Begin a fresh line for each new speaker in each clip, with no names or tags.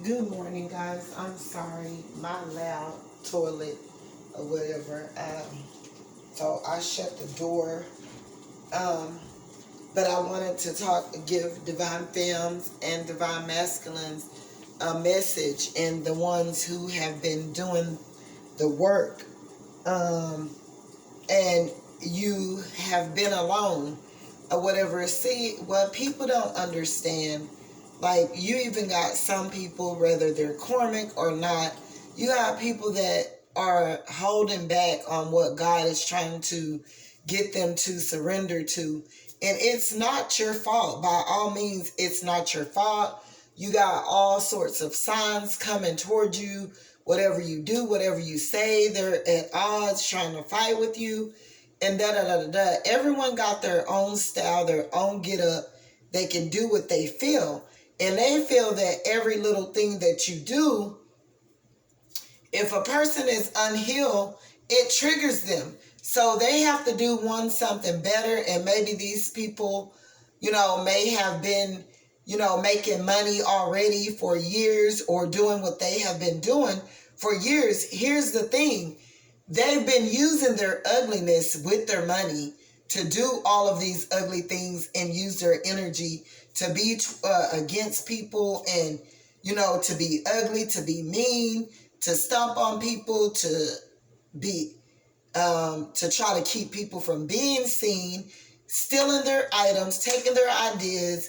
Good morning, guys. I'm sorry, my loud toilet or whatever. So I shut the door. Um, but I wanted to give Divine Femmes and Divine Masculines a message, and the ones who have been doing the work. And you have been alone or whatever. See, what people don't understand, like you even got some people, whether they're karmic or not, you got people that are holding back on what God is trying to get them to surrender to. And it's not your fault. By all means, it's not your fault. You got all sorts of signs coming toward you. Whatever you do, whatever you say, they're at odds trying to fight with you. And da-da-da-da-da. Everyone got their own style, their own get-up. They can do what they feel. And they feel that every little thing that you do, if a person is unhealed, it triggers them. So they have to do something better. And maybe these people, may have been, making money already for years or doing what they have been doing for years. Here's the thing. They've been using their ugliness with their money to do all of these ugly things and use their energy to be against people and, to be ugly, to be mean, to stomp on people, to be, to try to keep people from being seen, stealing their items, taking their ideas.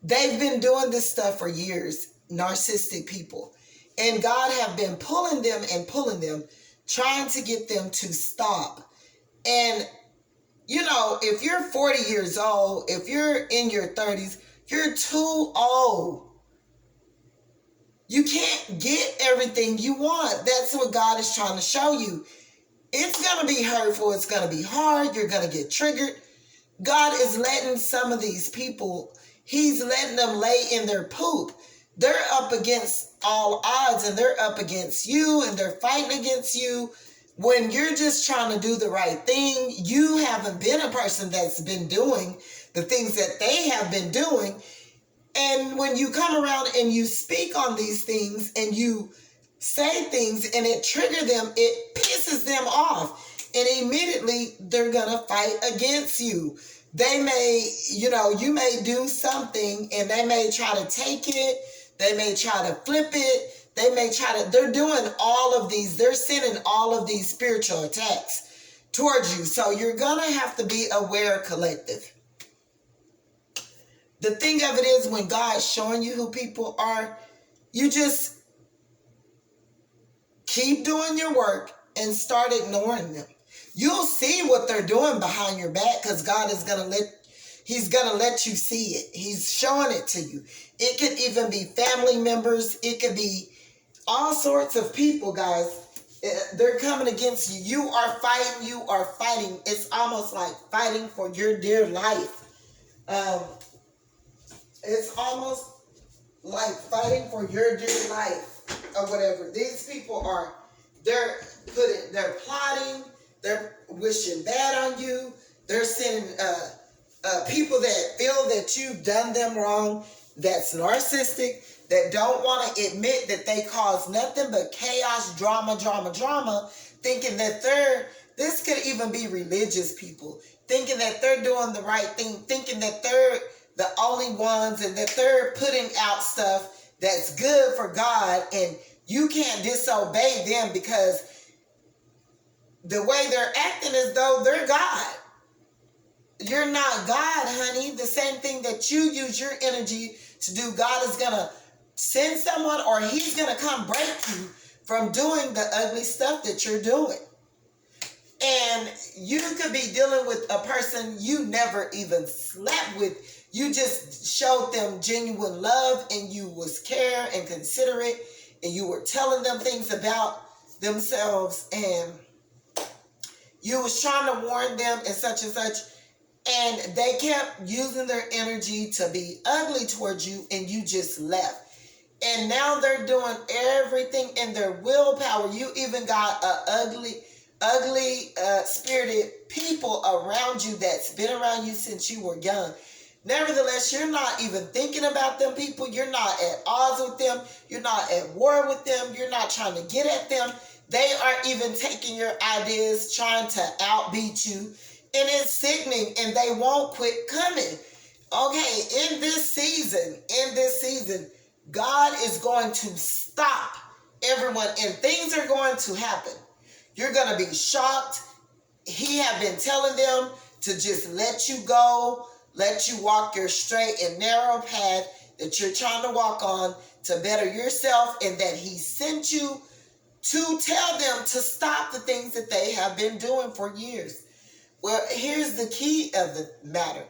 They've been doing this stuff for years, narcissistic people. And God have been pulling them, trying to get them to stop. And, if you're 40 years old, if you're in your 30s, you're too old. You can't get everything you want. That's what God is trying to show you. It's going to be hurtful. It's going to be hard. You're going to get triggered. God is letting some of these people, he's letting them lay in their poop. They're up against all odds, and they're up against you, and they're fighting against you. When you're just trying to do the right thing, you haven't been a person that's been doing the things that they have been doing. And when you come around and you speak on these things and you say things and it triggers them, it pisses them off. And immediately they're going to fight against you. They may, you may do something and they may try to take it. They may try to flip it. They're doing all of these, they're sending all of these spiritual attacks towards you. So you're going to have to be aware, collective. The thing of it is, when God's showing you who people are, you just keep doing your work and start ignoring them. You'll see what they're doing behind your back, because God is going to He's going to let you see it. He's showing it to you. It could even be family members. It could be all sorts of people, guys. They're coming against you. You are fighting. It's almost like fighting for your dear life. It's almost like fighting for your dear life or whatever. These people they're plotting. They're wishing bad on you. They're sending people that feel that you've done them wrong, that's narcissistic, that don't want to admit that they cause nothing but chaos, drama, thinking that this could even be religious people, thinking that they're doing the right thing, thinking that they're the only ones and that they're putting out stuff that's good for God, and you can't disobey them because the way they're acting as though they're God. You're not God, honey. The same thing that you use your energy to do, God is going to send someone, or he's going to come break you from doing the ugly stuff that you're doing. And you could be dealing with a person you never even slept with. You just showed them genuine love, and you was care and considerate, and you were telling them things about themselves, and you was trying to warn them and such, and they kept using their energy to be ugly towards you, and you just left. And now they're doing everything in their willpower. You even got ugly spirited people around you that's been around you since you were young. Nevertheless, you're not even thinking about them people. You're not at odds with them. You're not at war with them. You're not trying to get at them. They are even taking your ideas, trying to outbeat you. And it's sickening, and they won't quit coming. Okay, in this season, God is going to stop everyone, and things are going to happen. You're going to be shocked. He have been telling them to just let you go, let you walk your straight and narrow path that you're trying to walk on to better yourself, and that he sent you to tell them to stop the things that they have been doing for years. Well, here's the key of the matter.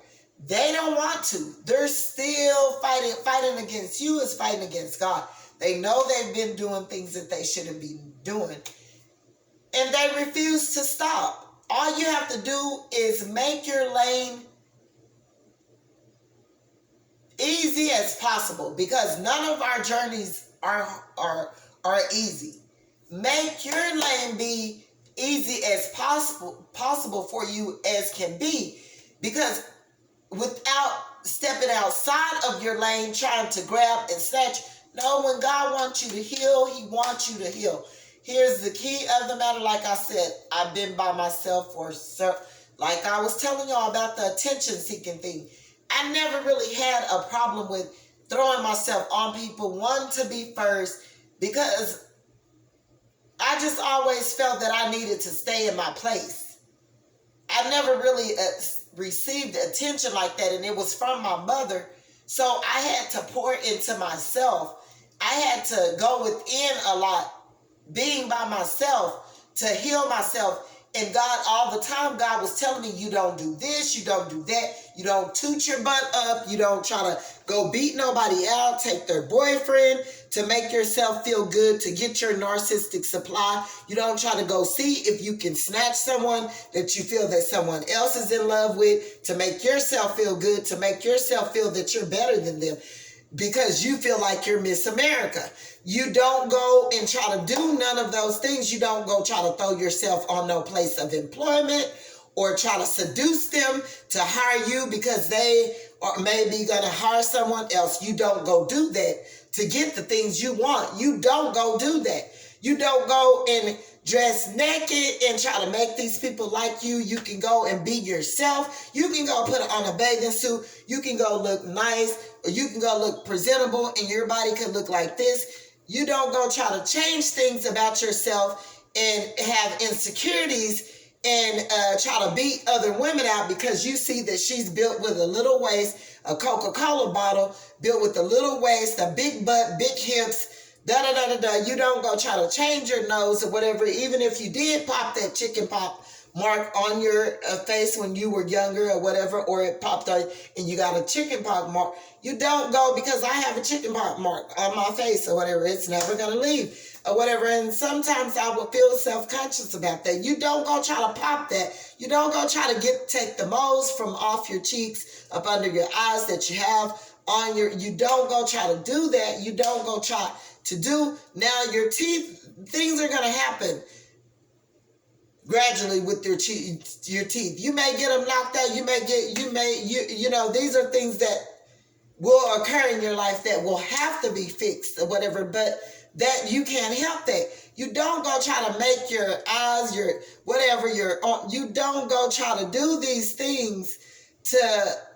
They don't want to. They're still fighting. Fighting against you is fighting against God. They know they've been doing things that they shouldn't be doing, and they refuse to stop. All you have to do is make your lane easy as possible, because none of our journeys are easy. Make your lane be easy as possible for you as can be, because without stepping outside of your lane, trying to grab and snatch. No, when God wants you to heal, he wants you to heal. Here's the key of the matter. Like I said, I've been by myself like I was telling y'all about the attention-seeking thing. I never really had a problem with throwing myself on people, wanting to be first, because I just always felt that I needed to stay in my place. I never really received attention like that, and it was from my mother. So I had to pour into myself. I had to go within a lot, being by myself, to heal myself. And God, all the time, God was telling me, you don't do this, you don't do that, you don't toot your butt up, you don't try to go beat nobody out, take their boyfriend to make yourself feel good, to get your narcissistic supply. You don't try to go see if you can snatch someone that you feel that someone else is in love with, to make yourself feel good, to make yourself feel that you're better than them, because you feel like you're Miss America. You don't go and try to do none of those things. You don't go try to throw yourself on no place of employment, or try to seduce them to hire you because they are maybe going to hire someone else. You don't go do that to get the things you want. You don't go do that. You don't go and dress naked and try to make these people like you. You can go and be yourself. You can go put on a bathing suit. You can go look nice, or you can go look presentable, and your body can look like this. You don't go try to change things about yourself and have insecurities and try to beat other women out because you see that she's built with a little waist, a Coca-Cola bottle, built with a little waist, a big butt, big hips, da-da-da-da-da. You don't go try to change your nose or whatever, even if you did pop that chicken pop mark on your face when you were younger or whatever, or it popped on and you got a chicken pox mark. You don't go because I have a chicken pox mark on my face or whatever. It's never going to leave or whatever. And sometimes I would feel self-conscious about that. You don't go try to pop that. You don't go try to take the moles from off your cheeks, up under your eyes that you have on your, you don't go try to do that. You don't go try to do, now your teeth, things are going to happen gradually with your teeth. You may get them knocked out. You know, these are things that will occur in your life that will have to be fixed or whatever, but that you can't help that. You don't go try to make your eyes, your whatever, you don't go try to do these things to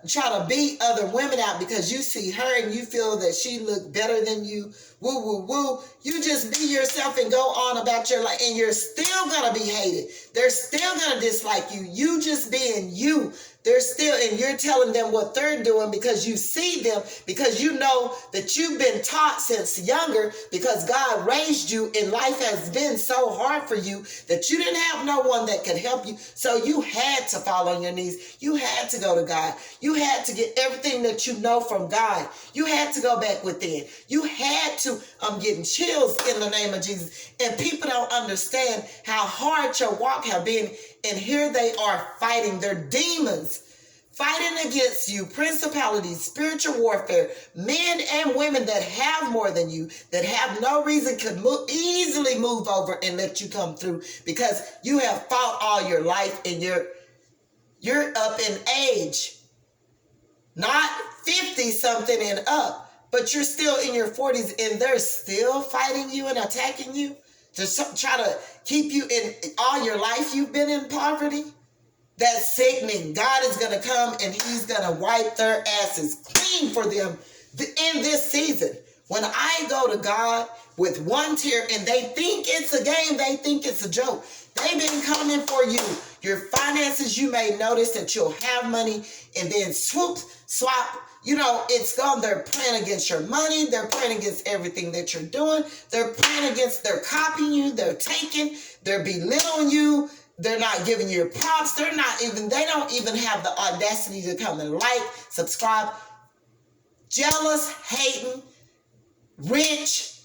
try to beat other women out because you see her and you feel that she look better than you. Woo, woo, woo. You just be yourself and go on about your life, and you're still going to be hated. They're still going to dislike you. You just being you. They're still, and you're telling them what they're doing because you see them, because you know that you've been taught since younger, because God raised you and life has been so hard for you that you didn't have no one that could help you. So you had to fall on your knees. You had to go to God. You had to get everything that you know from God. You had to go back within. You had to, I'm getting chills in the name of Jesus. And people don't understand how hard your walk have been. And here they are fighting their demons, fighting against you, principalities, spiritual warfare, men and women that have more than you, that have no reason, could easily move over and let you come through because you have fought all your life and you're up in age. not 50 something and up, but you're still in your 40s and they're still fighting you and attacking you to try to keep you in all your life you've been in poverty. That's sickening. God is going to come and he's going to wipe their asses clean for them in this season. When I go to God with one tear and they think it's a game, they think it's a joke. They've been coming for you. Your finances, you may notice that you'll have money and then swoop, swap, it's gone. They're praying against your money. They're praying against everything that you're doing. They're praying against, they're copying you. They're taking, they're belittling you. They're not giving you props. They don't even have the audacity to come and like, subscribe. Jealous, hating, rich,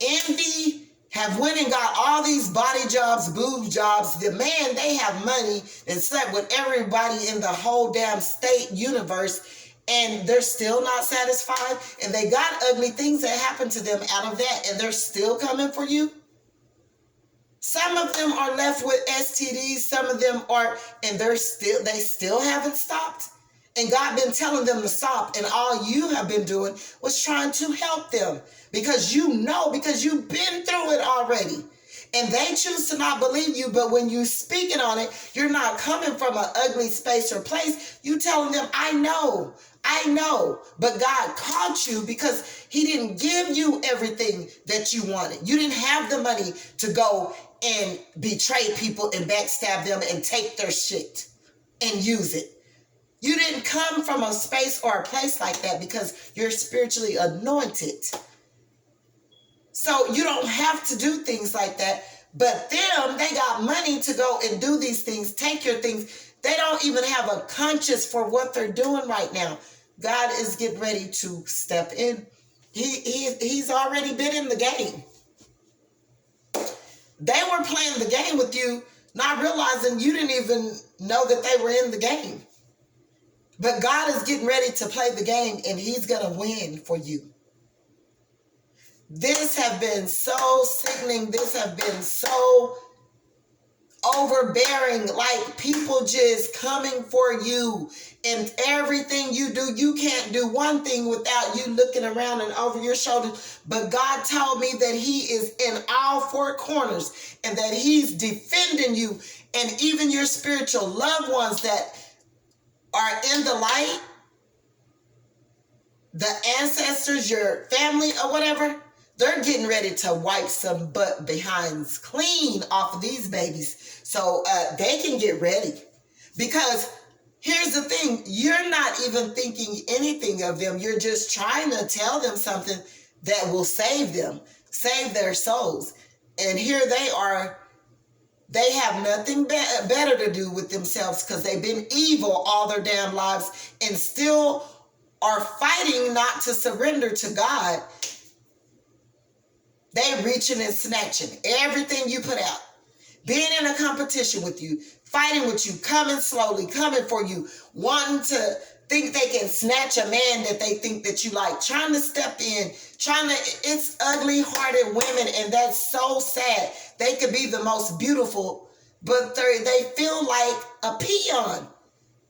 envy, have went and got all these body jobs, boob jobs. The man, they have money and slept with everybody in the whole damn state universe, and they're still not satisfied. And they got ugly things that happen to them out of that, and they're still coming for you. Some of them are left with STDs. Some of them are, and they still haven't stopped. And God been telling them to stop, and all you have been doing was trying to help them because because you've been through it already. And they choose to not believe you, but when you speaking on it, you're not coming from an ugly space or place. You telling them, I know, but God caught you because he didn't give you everything that you wanted. You didn't have the money to go and betray people and backstab them and take their shit and use it. You didn't come from a space or a place like that because you're spiritually anointed. So you don't have to do things like that. But them, they got money to go and do these things, take your things. They don't even have a conscience for what they're doing right now. God is getting ready to step in. He's already been in the game. They were playing the game with you, not realizing you didn't even know that they were in the game. But God is getting ready to play the game, and he's going to win for you. This have been so sickening. This have been so overbearing, like people just coming for you. And everything you do, you can't do one thing without you looking around and over your shoulder. But God told me that he is in all four corners and that he's defending you and even your spiritual loved ones that are in the light, the ancestors, your family or whatever, they're getting ready to wipe some butt behinds clean off of these babies so they can get ready. Because here's the thing, you're not even thinking anything of them. You're just trying to tell them something that will save them, save their souls. And here they are. They have nothing better to do with themselves because they've been evil all their damn lives and still are fighting not to surrender to God. They reaching and snatching everything you put out. Being in a competition with you, fighting with you, coming slowly, coming for you, wanting to think they can snatch a man that they think that you like, trying to step in, it's ugly-hearted women, and that's so sad. They could be the most beautiful, but they feel like a peon.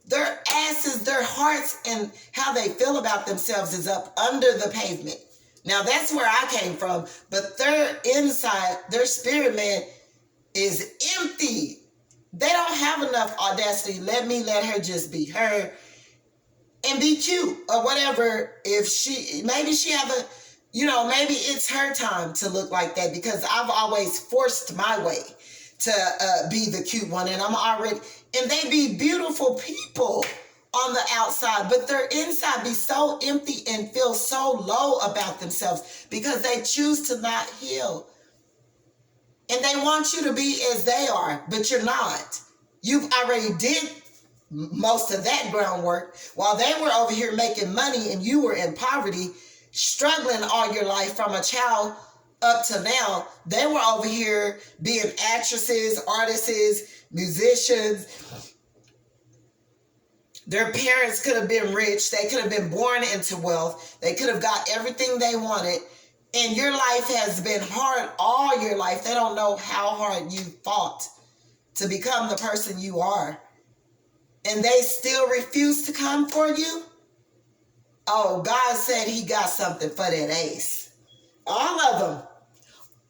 Their asses, their hearts, and how they feel about themselves is up under the pavement. Now, that's where I came from, but their inside, their spirit man is empty. They don't have enough audacity. Let her just be her and be cute or whatever. If maybe she have maybe it's her time to look like that because I've always forced my way to be the cute one. And and they be beautiful people on the outside, but their inside be so empty and feel so low about themselves because they choose to not heal. And they want you to be as they are, but you're not. You've already did most of that groundwork while they were over here making money and you were in poverty, struggling all your life from a child up to now. They were over here being actresses, artists, musicians. Their parents could have been rich. They could have been born into wealth. They could have got everything they wanted. And your life has been hard all your life. They don't know how hard you fought to become the person you are. And they still refuse to come for you. Oh, God said he got something for that ace. All of them.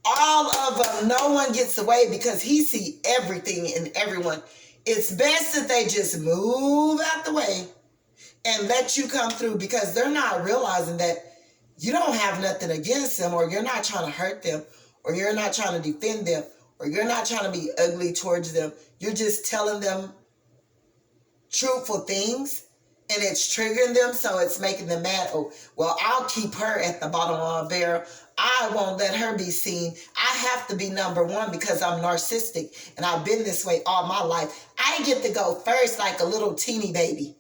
All of them. No one gets away because he see everything in everyone. It's best that they just move out the way and let you come through, because they're not realizing that you don't have nothing against them, or you're not trying to hurt them, or you're not trying to defend them, or you're not trying to be ugly towards them. You're just telling them truthful things, and it's triggering them, so it's making them mad. Oh, well, I'll keep her at the bottom of a barrel. I won't let her be seen. I have to be number one because I'm narcissistic, and I've been this way all my life. I get to go first like a little teeny baby.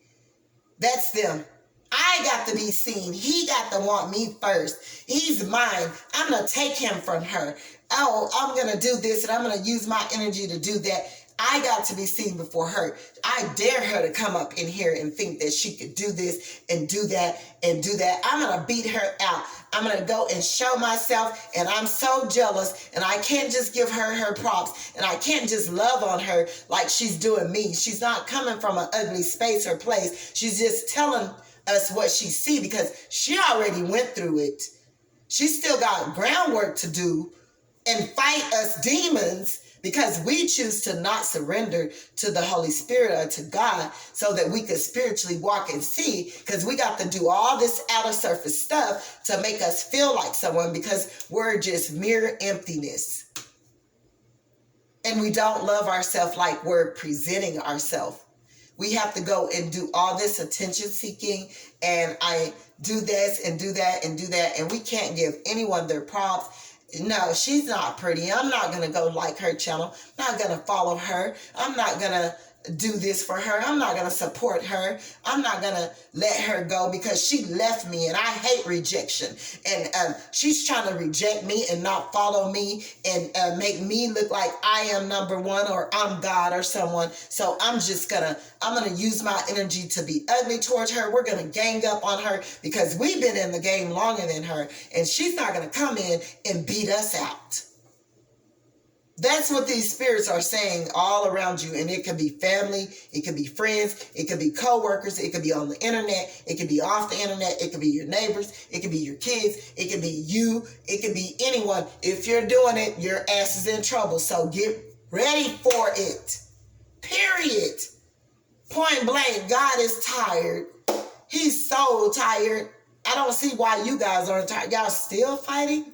That's them. I got to be seen. He got to want me first. He's mine. I'm going to take him from her. Oh, I'm going to do this, and I'm going to use my energy to do that. I got to be seen before her. I dare her to come up in here and think that she could do this and do that and do that. I'm going to beat her out. I'm going to go and show myself, and I'm so jealous, and I can't just give her her props, and I can't just love on her like she's doing me. She's not coming from an ugly space or place. She's just telling us what she see because she already went through it. She still got groundwork to do and fight us demons, because we choose to not surrender to the Holy Spirit or to God so that we could spiritually walk and see, because we got to do all this outer surface stuff to make us feel like someone, because we're just mere emptiness. And we don't love ourselves like we're presenting ourselves. We have to go and do all this attention seeking, and I do this and do that and do that, and we can't give anyone their props. No, she's not pretty. I'm not going to go like her channel. I'm not going to follow her. I'm not going to do this for her. I'm not going to support her. I'm not going to let her go because she left me, and I hate rejection. And she's trying to reject me and not follow me and make me look like I am number one or I'm God or someone. So I'm going to use my energy to be ugly towards her. We're going to gang up on her because we've been in the game longer than her, and she's not going to come in and beat us out. That's what these spirits are saying all around you. And it could be family, it could be friends, it could be co-workers, it could be on the internet, it could be off the internet, it could be your neighbors, it could be your kids, it could be you, it could be anyone. If you're doing it, your ass is in trouble. So get ready for it. Period. Point blank, God is tired. He's so tired. I don't see why you guys aren't tired. Y'all still fighting?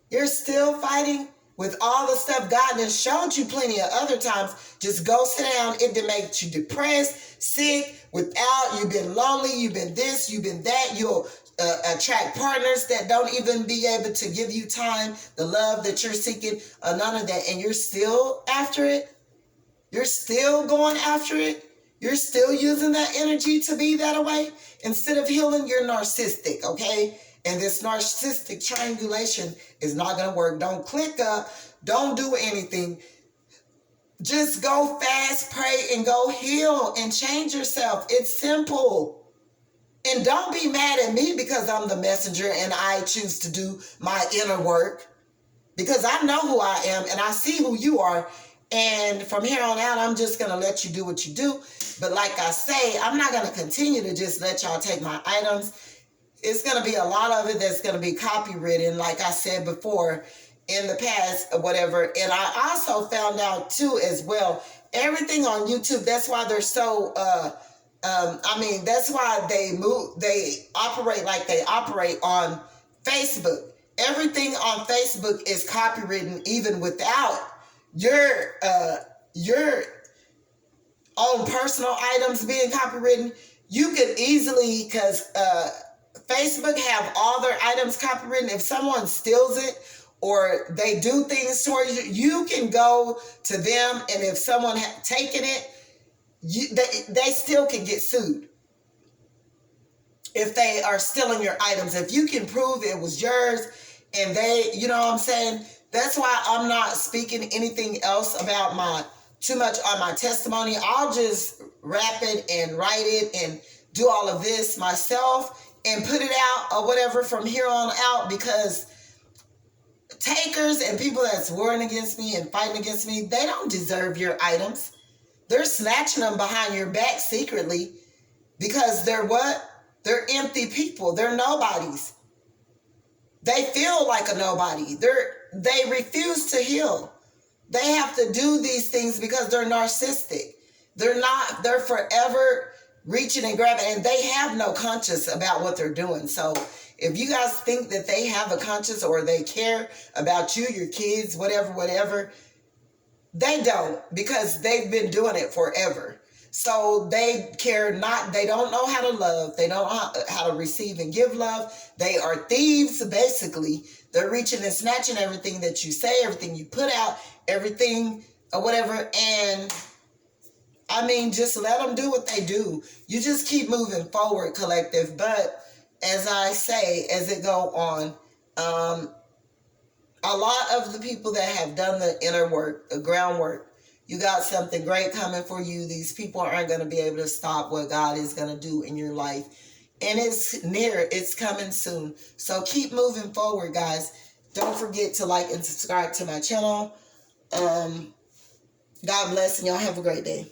You're still fighting? With all the stuff God has showed you plenty of other times, just go sit down. It did make you depressed, sick, you've been lonely, you've been this, you've been that. You'll attract partners that don't even be able to give you time, the love that you're seeking, none of that. And you're still after it. You're still going after it. You're still using that energy to be that way. Instead of healing, you're narcissistic, okay? And this narcissistic triangulation is not going to work. Don't click up. Don't do anything. Just go fast, pray, and go heal and change yourself. It's simple. And don't be mad at me because I'm the messenger and I choose to do my inner work. Because I know who I am and I see who you are. And from here on out, I'm just going to let you do what you do. But like I say, I'm not going to continue to just let y'all take my items. It's going to be a lot of it that's going to be copywritten, like I said before, in the past or whatever. And I also found out, too, as well, everything on YouTube, that's why they're so, that's why they operate like they operate on Facebook. Everything on Facebook is copywritten even without your own personal items being copywritten. You could easily, because Facebook have all their items copywritten. If someone steals it or they do things towards you, you can go to them, and if someone had taken it, they still can get sued. If they are stealing your items, if you can prove it was yours, and they, you know what I'm saying? That's why I'm not speaking anything else about too much on my testimony. I'll just rap it and write it and do all of this myself and put it out or whatever from here on out, because takers and people that's warring against me and fighting against me, they don't deserve your items. They're snatching them behind your back secretly because they're what? They're empty people. They're nobodies. They feel like a nobody. They refuse to heal. They have to do these things because they're narcissistic. They're forever reaching and grabbing, and they have no conscience about what they're doing. So if you guys think that they have a conscience or they care about you, your kids, whatever, they don't, because they've been doing it forever. So they they don't know how to love. They don't know how to receive and give love. They are thieves, basically. They're reaching and snatching everything that you say, everything you put out, everything or whatever. And I mean, just let them do what they do. You just keep moving forward, collective. But as I say, as it go on, a lot of the people that have done the inner work, the groundwork, you got something great coming for you. These people aren't going to be able to stop what God is going to do in your life. And it's near. It's coming soon. So keep moving forward, guys. Don't forget to like and subscribe to my channel. God bless, and y'all have a great day.